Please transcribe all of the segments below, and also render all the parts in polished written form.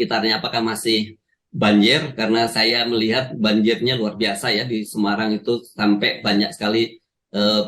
sekitarnya apakah masih banjir? Karena saya melihat banjirnya luar biasa ya di Semarang itu sampai banyak sekali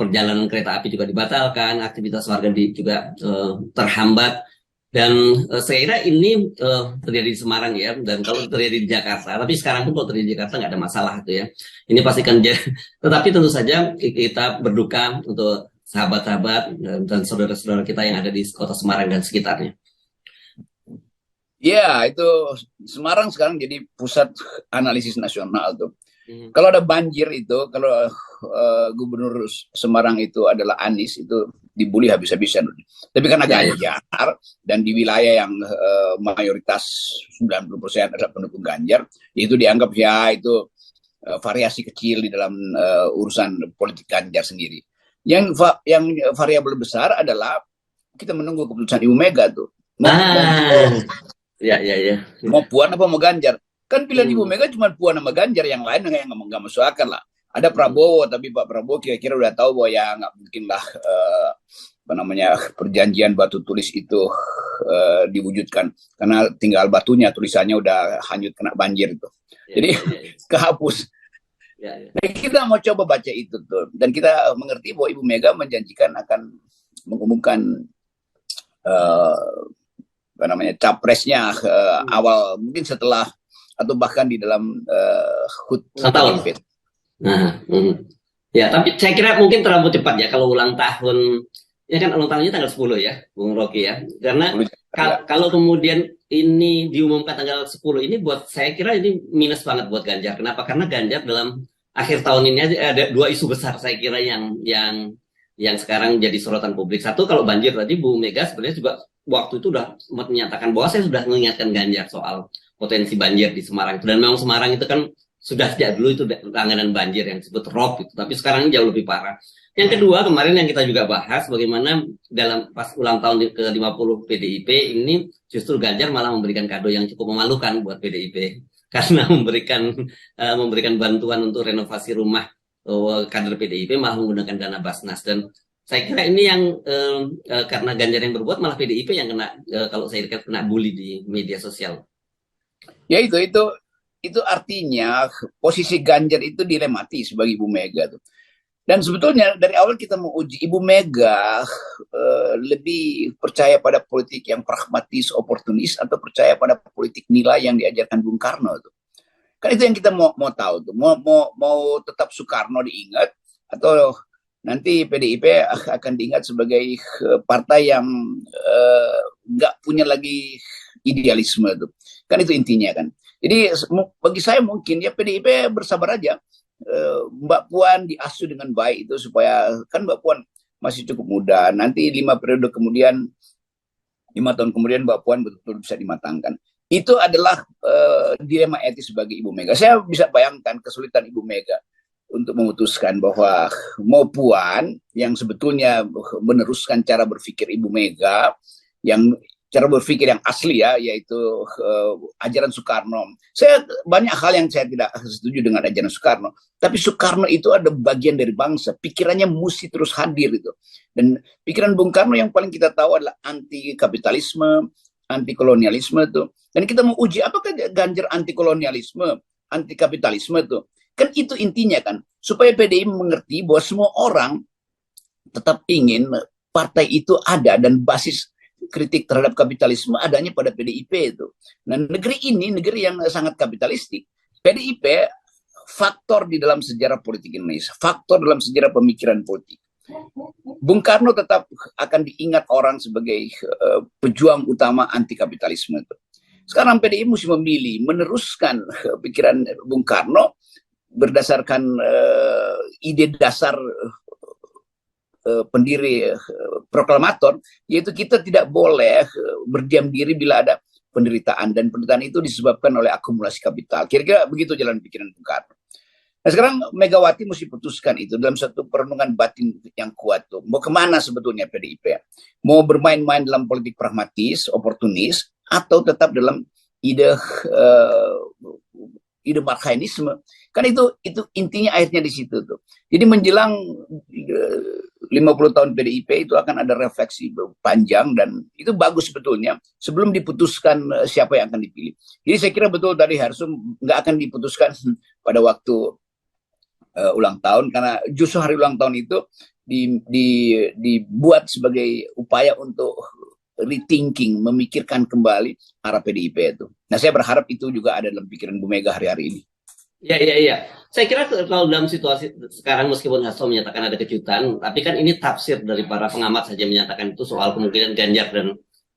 perjalanan kereta api juga dibatalkan, aktivitas warga juga terhambat. Dan saya kira ini terjadi di Semarang ya, dan kalau terjadi di Jakarta, tapi sekarang pun kalau terjadi di Jakarta nggak ada masalah itu ya. Ini pastikan tetapi tentu saja kita berduka untuk sahabat-sahabat dan saudara-saudara kita yang ada di kota Semarang dan sekitarnya. Ya, itu Semarang sekarang jadi pusat analisis nasional tuh. Kalau ada banjir itu, kalau gubernur Semarang itu adalah Anies, itu dibully habis-habisan. Tapi karena Ganjar dan di wilayah yang mayoritas 90% adalah pendukung Ganjar, itu dianggap ya itu variasi kecil di dalam urusan politik Ganjar sendiri. Yang variabel besar adalah kita menunggu keputusan Ibu Mega tuh. Mau Puan apa mau Ganjar? Kan pilihan Ibu Mega cuma Puan sama Ganjar, yang lain yang nggak masuk akal lah. Ada Prabowo, tapi Pak Prabowo kira-kira udah tahu bahwa ya nggak mungkin lah perjanjian batu tulis itu diwujudkan, karena tinggal batunya, tulisannya udah hanyut kena banjir itu. Jadi kehapus. Nah, kita mau coba baca itu tuh, dan kita mengerti bahwa Ibu Mega menjanjikan akan mengumumkan capresnya awal mungkin setelah atau bahkan di dalam HUT tahun. Ya, tapi saya kira mungkin terlalu cepat ya kalau ulang tahun. Ya kan ulang tahunnya tanggal 10 ya, Bung Rocky ya. Karena kalau kemudian ini diumumkan tanggal 10 ini, buat saya kira ini minus banget buat Ganjar. Kenapa? Karena Ganjar dalam akhir tahun ini ada dua isu besar saya kira yang sekarang jadi sorotan publik. Satu, kalau banjir tadi Bu Mega sebenarnya juga waktu itu sudah menyatakan bahwa saya sudah mengingatkan Ganjar soal potensi banjir di Semarang itu, dan memang Semarang itu kan sudah sejak dulu itu langganan banjir yang disebut ROB itu, tapi sekarang jauh lebih parah. Yang kedua, kemarin yang kita juga bahas bagaimana dalam pas ulang tahun ke-50 PDIP ini justru Ganjar malah memberikan kado yang cukup memalukan buat PDIP karena memberikan bantuan untuk renovasi rumah kader PDIP malah menggunakan dana Basnas. Dan saya kira ini yang karena Ganjar yang berbuat, malah PDIP yang kena kalau saya lihat kena bully di media sosial. Ya itu artinya posisi Ganjar itu dilematis bagi Ibu Mega tuh. Dan sebetulnya dari awal kita mau uji Ibu Mega lebih percaya pada politik yang pragmatis, oportunis, atau percaya pada politik nilai yang diajarkan Bung Karno tuh. Kan itu yang kita mau tahu tuh. Mau tetap Soekarno diingat, atau nanti PDIP akan diingat sebagai partai yang nggak punya lagi idealisme tuh. Kan itu intinya kan. Jadi bagi saya mungkin ya PDIP bersabar aja. Mbak Puan diasuh dengan baik itu supaya, kan Mbak Puan masih cukup muda. Nanti 5 periode kemudian, 5 tahun kemudian Mbak Puan betul-betul bisa dimatangkan. Itu adalah dilema etis bagi Ibu Mega. Saya bisa bayangkan kesulitan Ibu Mega untuk memutuskan bahwa mau Puan yang sebetulnya meneruskan cara berpikir Ibu Mega, yang cara berpikir yang asli ya, yaitu ajaran Soekarno. Banyak hal yang saya tidak setuju dengan ajaran Soekarno, tapi Soekarno itu ada bagian dari bangsa, pikirannya mesti terus hadir itu. Dan pikiran Bung Karno yang paling kita tahu adalah anti kapitalisme, anti kolonialisme itu. Dan kita mau uji apakah Ganjar anti kolonialisme, anti kapitalisme itu. Kan itu intinya kan, supaya PDI mengerti bahwa semua orang tetap ingin partai itu ada, dan basis kritik terhadap kapitalisme adanya pada PDIP itu. Nah, negeri ini negeri yang sangat kapitalistik. PDIP faktor di dalam sejarah politik Indonesia, faktor dalam sejarah pemikiran politik. Bung Karno tetap akan diingat orang sebagai pejuang utama anti kapitalisme itu. Sekarang PDI mesti memilih meneruskan pikiran Bung Karno berdasarkan ide dasar pendiri proklamator, yaitu kita tidak boleh berdiam diri bila ada penderitaan, dan penderitaan itu disebabkan oleh akumulasi kapital. Kira-kira begitu jalan pikiran Bung Karno. Nah, sekarang Megawati mesti putuskan itu dalam satu perenungan batin yang kuat tuh. Mau kemana sebetulnya PDIP? Mau bermain-main dalam politik pragmatis, oportunis, atau tetap dalam ide marxisme? Kan itu intinya akhirnya di situ tuh. Jadi menjelang 50 tahun PDIP itu akan ada refleksi panjang dan itu bagus sebetulnya sebelum diputuskan siapa yang akan dipilih. Jadi saya kira betul tadi Harsum nggak akan diputuskan pada waktu ulang tahun karena justru hari ulang tahun itu dibuat sebagai upaya untuk rethinking, memikirkan kembali arah PDIP itu. Nah saya berharap itu juga ada dalam pikiran Bu Mega hari-hari ini. Iya. Saya kira kalau dalam situasi sekarang meskipun Hasto menyatakan ada kejutan, tapi kan ini tafsir dari para pengamat saja menyatakan itu soal kemungkinan Ganjar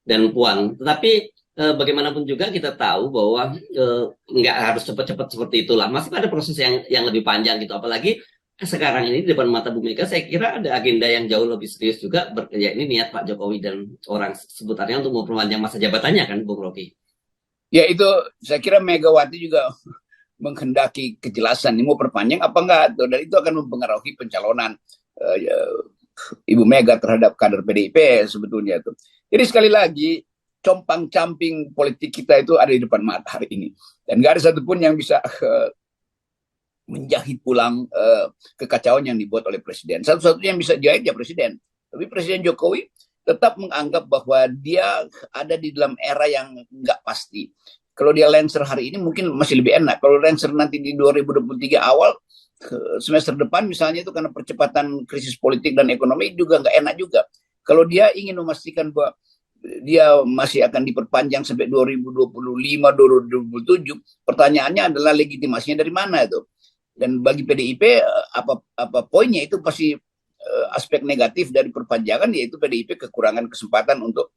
dan Puan. Tetapi bagaimanapun juga kita tahu bahwa nggak harus cepat-cepat seperti itulah. Masih ada proses yang lebih panjang gitu. Apalagi sekarang ini di depan mata Bu Mega, saya kira ada agenda yang jauh lebih serius juga. Ya ini niat Pak Jokowi dan orang sebutannya untuk memperpanjang masa jabatannya kan, Bung Rocky. Ya itu saya kira Megawati juga menghendaki kejelasan ini mau perpanjang apa enggak tuh, dan itu akan mempengaruhi pencalonan Ibu Mega terhadap kader PDIP sebetulnya tuh. Jadi sekali lagi compang-camping politik kita itu ada di depan mata hari ini dan nggak ada satupun yang bisa menjahit pulang kekacauan yang dibuat oleh presiden. Satu-satunya yang bisa jahit ya presiden. Tapi Presiden Jokowi tetap menganggap bahwa dia ada di dalam era yang nggak pasti. Kalau dia Lancer hari ini mungkin masih lebih enak. Kalau Lancer nanti di 2023 awal, semester depan misalnya itu karena percepatan krisis politik dan ekonomi juga nggak enak juga. Kalau dia ingin memastikan bahwa dia masih akan diperpanjang sampai 2025-2027, pertanyaannya adalah legitimasinya dari mana itu. Dan bagi PDIP apa poinnya itu pasti aspek negatif dari perpanjangan, yaitu PDIP kekurangan kesempatan untuk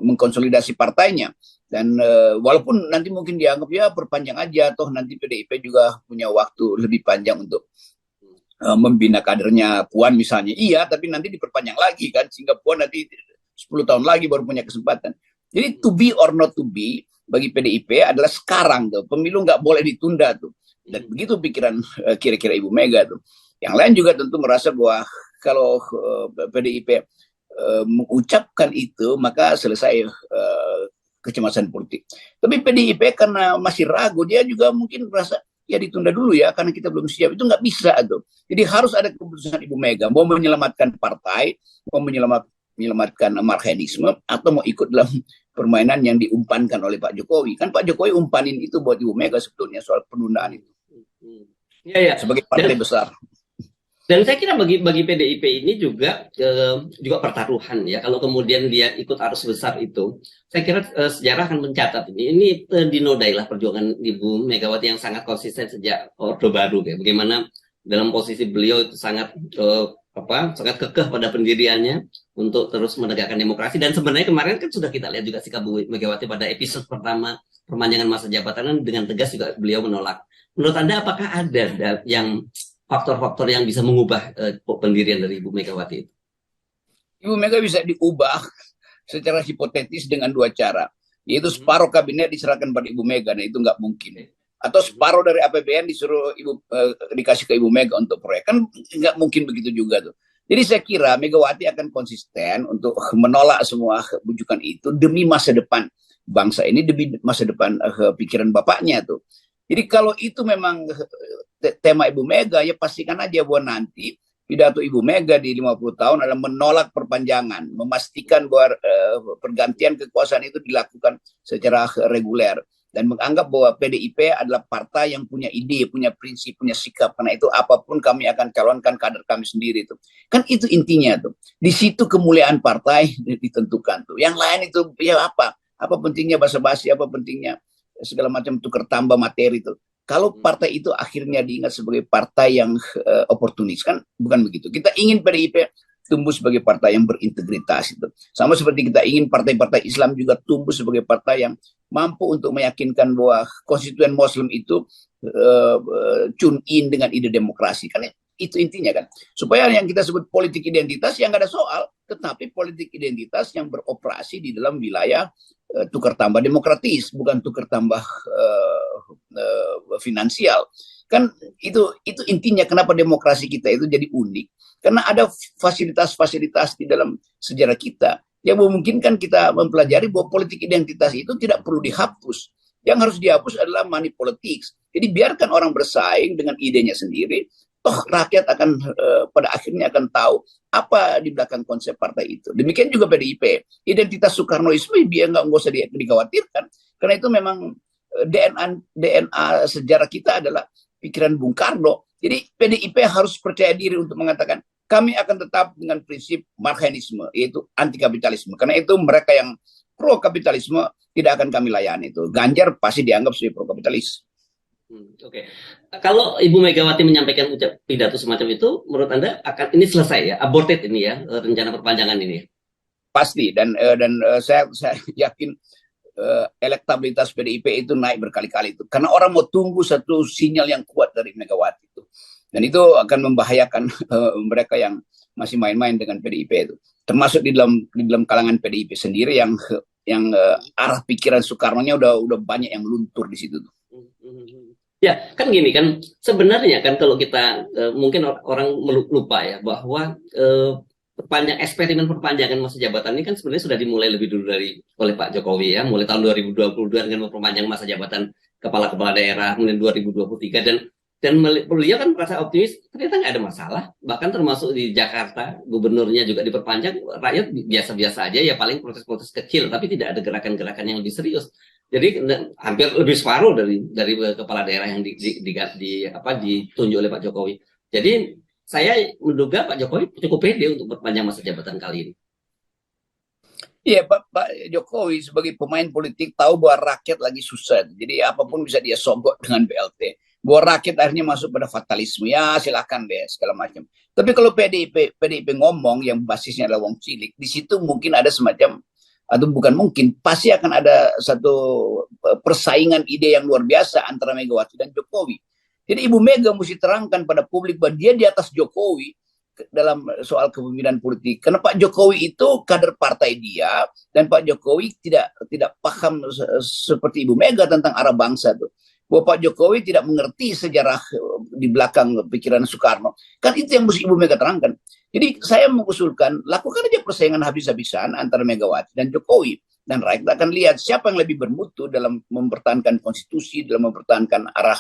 mengkonsolidasi partainya. Dan walaupun nanti mungkin dianggap ya perpanjang aja, toh nanti PDIP juga punya waktu lebih panjang untuk membina kadernya Puan misalnya. Iya, tapi nanti diperpanjang lagi kan, sehingga Puan nanti 10 tahun lagi baru punya kesempatan. Jadi to be or not to be bagi PDIP adalah sekarang tuh. Pemilu nggak boleh ditunda tuh. Dan begitu pikiran kira-kira Ibu Mega tuh. Yang lain juga tentu merasa bahwa kalau PDIP mengucapkan itu maka selesai kecemasan politik. Tapi PDIP karena masih ragu, dia juga mungkin merasa ya ditunda dulu ya karena kita belum siap. Itu nggak bisa tuh. Jadi harus ada keputusan Ibu Mega mau menyelamatkan partai, mau menyelamatkan marhenisme atau mau ikut dalam permainan yang diumpankan oleh Pak Jokowi. Kan Pak Jokowi umpanin itu buat Ibu Mega sebetulnya soal penundaan itu. Ya. Sebagai partai besar. Dan saya kira bagi PDIP ini juga pertaruhan ya. Kalau kemudian dia ikut arus besar itu, saya kira sejarah akan mencatat ini. Ini dinodailah perjuangan Ibu Megawati yang sangat konsisten sejak Orde Baru. Ya. Bagaimana dalam posisi beliau itu sangat sangat kekeh pada pendiriannya untuk terus menegakkan demokrasi. Dan sebenarnya kemarin kan sudah kita lihat juga sikap Bu Megawati pada episode pertama perpanjangan masa jabatan dengan tegas juga beliau menolak. Menurut Anda apakah ada yang faktor-faktor yang bisa mengubah pendirian dari Ibu Megawati itu? Ibu Mega bisa diubah secara hipotetis dengan dua cara, yaitu separuh kabinet diserahkan pada Ibu Mega, dan itu nggak mungkin. Atau separuh dari APBN disuruh dikasih ke Ibu Mega untuk proyek, kan nggak mungkin begitu juga tuh. Jadi saya kira Megawati akan konsisten untuk menolak semua bujukan itu demi masa depan bangsa ini, demi masa depan pikiran bapaknya tuh. Jadi kalau itu memang tema Ibu Mega, ya pastikan aja bahwa nanti pidato Ibu Mega di 50 tahun adalah menolak perpanjangan, memastikan bahwa pergantian kekuasaan itu dilakukan secara reguler, dan menganggap bahwa PDIP adalah partai yang punya ide, punya prinsip, punya sikap. Karena itu apapun kami akan calonkan kader kami sendiri tuh. Kan itu intinya tuh. Di situ kemuliaan partai ditentukan tuh. Yang lain itu ya apa? Apa pentingnya basa-basi, apa pentingnya segala macam tukar tambah materi itu. Kalau partai itu akhirnya diingat sebagai partai yang oportunis, kan bukan begitu. Kita ingin PDIP tumbuh sebagai partai yang berintegritas itu. Sama seperti kita ingin partai-partai Islam juga tumbuh sebagai partai yang mampu untuk meyakinkan bahwa konstituen Muslim itu tune in dengan ide demokrasi. Kan itu intinya kan. Supaya yang kita sebut politik identitas yang nggak ada soal, tetapi politik identitas yang beroperasi di dalam wilayah tukar tambah demokratis, bukan tukar tambah finansial. Kan itu intinya kenapa demokrasi kita itu jadi unik. Karena ada fasilitas-fasilitas di dalam sejarah kita yang memungkinkan kita mempelajari bahwa politik identitas itu tidak perlu dihapus. Yang harus dihapus adalah money politics. Jadi biarkan orang bersaing dengan idenya sendiri, toh rakyat akan pada akhirnya akan tahu apa di belakang konsep partai itu. Demikian juga PDIP. Identitas Soekarnoisme dia nggak usah dikhawatirkan, karena itu memang DNA sejarah kita adalah pikiran Bung Karno. Jadi PDIP harus percaya diri untuk mengatakan kami akan tetap dengan prinsip Marxisme, yaitu anti kapitalisme. Karena itu mereka yang pro kapitalisme tidak akan kami layani. Itu Ganjar pasti dianggap sebagai pro kapitalis. Oke. Kalau Ibu Megawati menyampaikan pidato semacam itu, menurut Anda akan ini selesai ya, aborted ini ya, rencana perpanjangan ini? Pasti, dan saya yakin elektabilitas PDIP itu naik berkali-kali itu, karena orang mau tunggu satu sinyal yang kuat dari Megawati itu, dan itu akan membahayakan mereka yang masih main-main dengan PDIP itu, termasuk di dalam kalangan PDIP sendiri yang arah pikiran Soekarno-nya udah banyak yang luntur di situ tuh. Ya, kan gini kan, sebenarnya kan kalau kita mungkin orang lupa ya bahwa eksperimen perpanjangan masa jabatan ini kan sebenarnya sudah dimulai lebih dulu oleh Pak Jokowi ya, mulai tahun 2022 dengan memperpanjang masa jabatan kepala-kepala daerah, kemudian 2023 dan beliau kan merasa optimis, ternyata nggak ada masalah, bahkan termasuk di Jakarta gubernurnya juga diperpanjang, rakyat biasa-biasa aja ya, paling protes-protes kecil, tapi tidak ada gerakan-gerakan yang lebih serius. Jadi hampir lebih separuh dari kepala daerah yang ditunjuk oleh Pak Jokowi. Jadi saya menduga Pak Jokowi cukup pede untuk perpanjang masa jabatan kali ini. Iya, Pak Jokowi sebagai pemain politik tahu bahwa rakyat lagi susah. Jadi apapun bisa dia sogok dengan BLT. Bahwa rakyat akhirnya masuk pada fatalisme. Ya silakan deh segala macam. Tapi kalau PDIP ngomong yang basisnya adalah wong cilik, di situ mungkin ada semacam, atau bukan mungkin, pasti akan ada satu persaingan ide yang luar biasa antara Megawati dan Jokowi. Jadi Ibu Mega mesti terangkan pada publik bahwa dia di atas Jokowi dalam soal kepemimpinan politik. Karena Pak Jokowi itu kader partai dia, dan Pak Jokowi tidak paham seperti Ibu Mega tentang arah bangsa tuh. Bahwa Pak Jokowi tidak mengerti sejarah di belakang pikiran Soekarno. Kan itu yang mesti Ibu Mega terangkan. Jadi saya mengusulkan, lakukan aja persaingan habis-habisan antara Megawati dan Jokowi. Dan rakyat akan lihat siapa yang lebih bermutu dalam mempertahankan konstitusi, dalam mempertahankan arah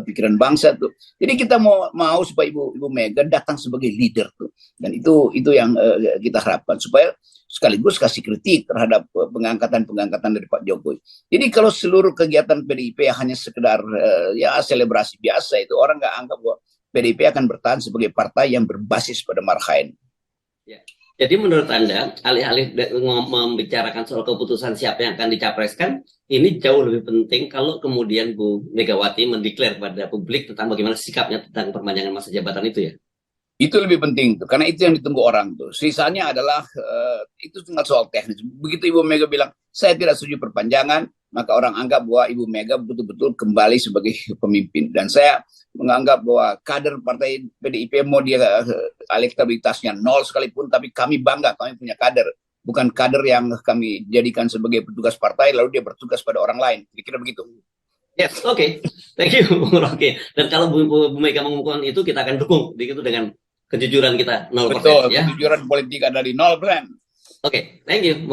pikiran bangsa tuh. Jadi kita mau supaya Ibu Mega datang sebagai leader tuh. Dan itu yang kita harapkan, supaya sekaligus kasih kritik terhadap pengangkatan dari Pak Jokowi. Jadi kalau seluruh kegiatan PDIP hanya sekedar ya selebrasi biasa, itu orang nggak anggap bahwa PDIP akan bertahan sebagai partai yang berbasis pada marhaen. Ya. Jadi menurut Anda, alih-alih membicarakan soal keputusan siapa yang akan dicapreskan, ini jauh lebih penting kalau kemudian Bu Megawati mendeklar pada publik tentang bagaimana sikapnya tentang perpanjangan masa jabatan itu ya? Itu lebih penting tuh, karena itu yang ditunggu orang tuh. Sisanya adalah itu tinggal soal teknis. Begitu Ibu Mega bilang saya tidak setuju perpanjangan, maka orang anggap bahwa Ibu Mega betul-betul kembali sebagai pemimpin. Dan saya menganggap bahwa kader partai PDIP mau dia elektabilitasnya nol sekalipun, tapi kami bangga kami punya kader. Bukan kader yang kami jadikan sebagai petugas partai lalu dia bertugas pada orang lain. Kira-kira begitu. Yes, oke. Thank you, Oke. Dan kalau Bu Mega mengumumkan itu, kita akan dukung begitu dengan kejujuran kita 0%. Betul, ya? Kejujuran politik ada di 0%. Oke, thank you,